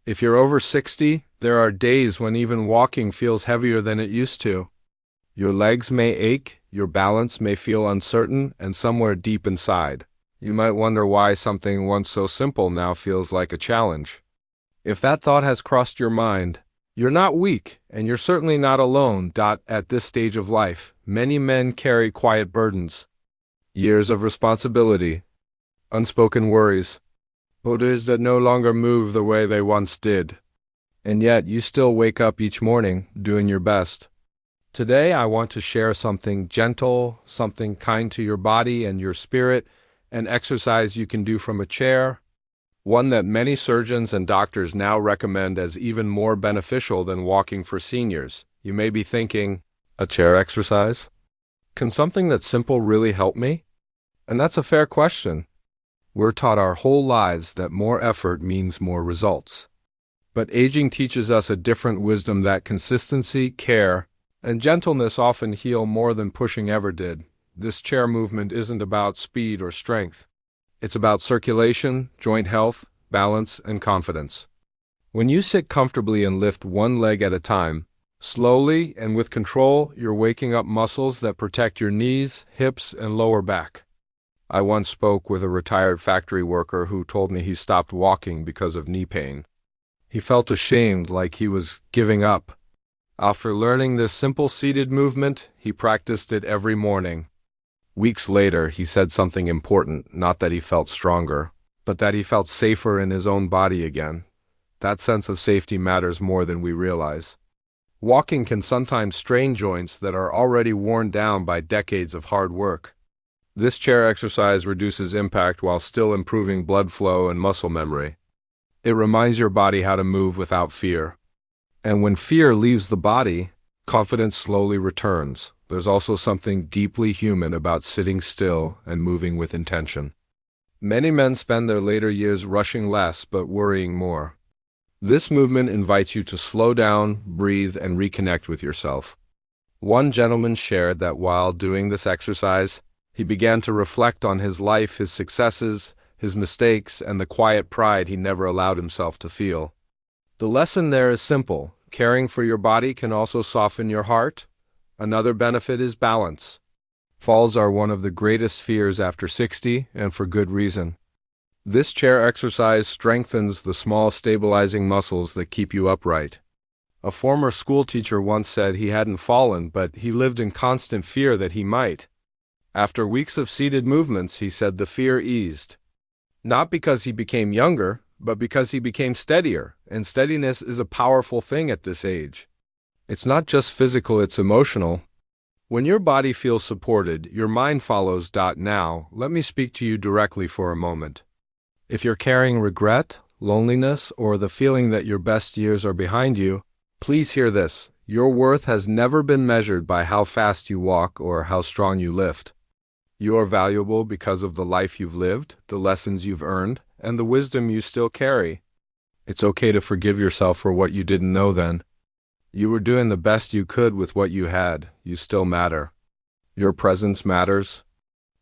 If you're over 60, there are days when even walking feels heavier than it used to. Your legs may ache, your balance may feel uncertain, and somewhere deep inside, you might wonder why something once so simple now feels like a challenge. If that thought has crossed your mind, you're not weak, and you're certainly not alone. At this stage of life, many men carry quiet burdens, years of responsibility, unspoken worries, boulders that no longer move the way they once did. And yet, you still wake up each morning doing your best. Today, I want to share something gentle, something kind to your body and your spirit, an exercise you can do from a chair, one that many surgeons and doctors now recommend as even more beneficial than walking for seniors. You may be thinking, a chair exercise? Can something that simple really help me? And that's a fair question. We're taught our whole lives that more effort means more results. But aging teaches us a different wisdom, that consistency, care, and gentleness often heal more than pushing ever did. This chair movement isn't about speed or strength. It's about circulation, joint health, balance, and confidence. When you sit comfortably and lift one leg at a time, slowly and with control, you're waking up muscles that protect your knees, hips, and lower back. I once spoke with a retired factory worker who told me he stopped walking because of knee pain. He felt ashamed, like he was giving up. After learning this simple seated movement, he practiced it every morning. Weeks later, he said something important, not that he felt stronger, but that he felt safer in his own body again. That sense of safety matters more than we realize. Walking can sometimes strain joints that are already worn down by decades of hard work. This chair exercise reduces impact while still improving blood flow and muscle memory. It reminds your body how to move without fear. And when fear leaves the body, confidence slowly returns. There's also something deeply human about sitting still and moving with intention. Many men spend their later years rushing less but worrying more. This movement invites you to slow down, breathe, and reconnect with yourself. One gentleman shared that while doing this exercise, he began to reflect on his life, his successes, his mistakes, and the quiet pride he never allowed himself to feel. The lesson there is simple. Caring for your body can also soften your heart. Another benefit is balance. Falls are one of the greatest fears after 60, and for good reason. This chair exercise strengthens the small stabilizing muscles that keep you upright. A former school teacher once said he hadn't fallen, but he lived in constant fear that he might. After weeks of seated movements, he said the fear eased. Not because he became younger, but because he became steadier, and steadiness is a powerful thing at this age. It's not just physical, it's emotional. When your body feels supported, your mind follows. Now, let me speak to you directly for a moment. If you're carrying regret, loneliness, or the feeling that your best years are behind you, please hear this. Your worth has never been measured by how fast you walk or how strong you lift. You are valuable because of the life you've lived, the lessons you've earned, and the wisdom you still carry. It's okay to forgive yourself for what you didn't know then. You were doing the best you could with what you had. You still matter. Your presence matters.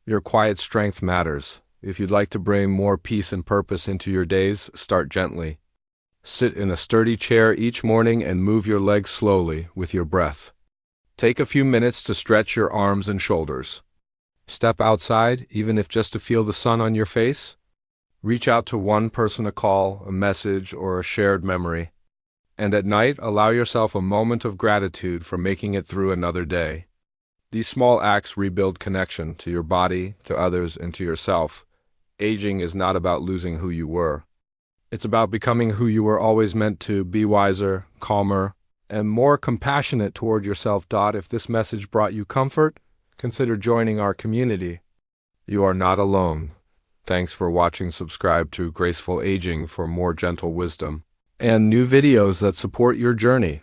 Your quiet strength matters. If you'd like to bring more peace and purpose into your days, start gently. Sit in a sturdy chair each morning and move your legs slowly with your breath. Take a few minutes to stretch your arms and shoulders. Step outside, even if just to feel the sun on your face. Reach out to one person, a call, a message, or a shared memory. And at night, allow yourself a moment of gratitude for making it through another day. These small acts rebuild connection to your body, to others, and to yourself. Aging is not about losing who you were. It's about becoming who you were always meant to be: wiser, calmer, and more compassionate toward yourself. If this message brought you comfort, consider joining our community. You are not alone. Thanks for watching. Subscribe to Graceful Aging for more gentle wisdom and new videos that support your journey.